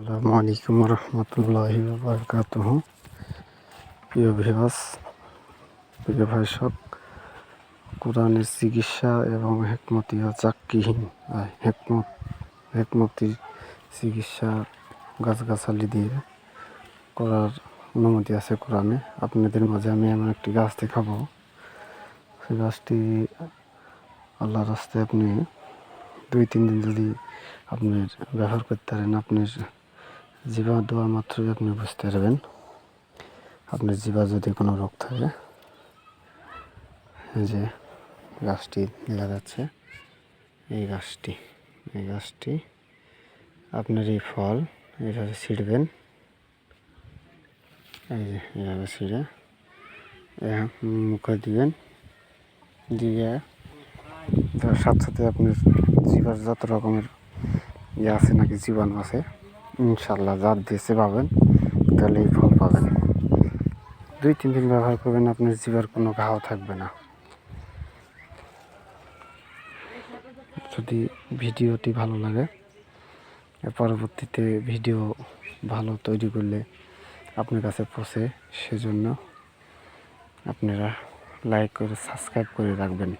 আসসালামু আলাইকুম রহমতুল্লাহি ওয়া বারাকাতুহু। প্রিয় ভিউয়ার্স, প্রিয় ভাইসক, কোরআনের চিকিৎসা এবং হেকমতি ও চাক্কিহীন হেকমতি চিকিৎসা গাছগাছালি দিয়ে করার অনুমতি আছে কোরআনে। আপনাদের মাঝে আমি এমন একটি গাছ দেখাবো, সেই গাছটি আল্লাহর রাস্তায় আপনি 2-3 দিন যদি আপনার ব্যবহার করতে পারেন, আপনার জিভা দেওয়া মাত্রই আপনি বুঝতে পারবেন আপনার জিভা যদি কোনো রোগ থাকে। এই যে গাছটি দেখা যাচ্ছে, এই গাছটি আপনার এই ফল এইভাবে ছিঁড়বেন, এই যে এইভাবে ছিঁড়ে মুখে দিবেন, দিয়ে তার সাথে সাথে আপনার জিভার যত রকমের আছে নাকি জীবাণু আছে, ইনশাল্লাহ যার দিয়েছে পাবেন, তাহলে এই ফল পাবেন। 2-3 দিন ব্যবহার করবেন, আপনার জিভার কোনো ঘাও থাকবে না। যদি ভিডিওটি ভালো লাগে, পরবর্তীতে ভিডিও ভালো তৈরি করলে আপনার কাছে পৌঁছে, সেজন্য আপনারা লাইক করে সাবস্ক্রাইব করে রাখবেন।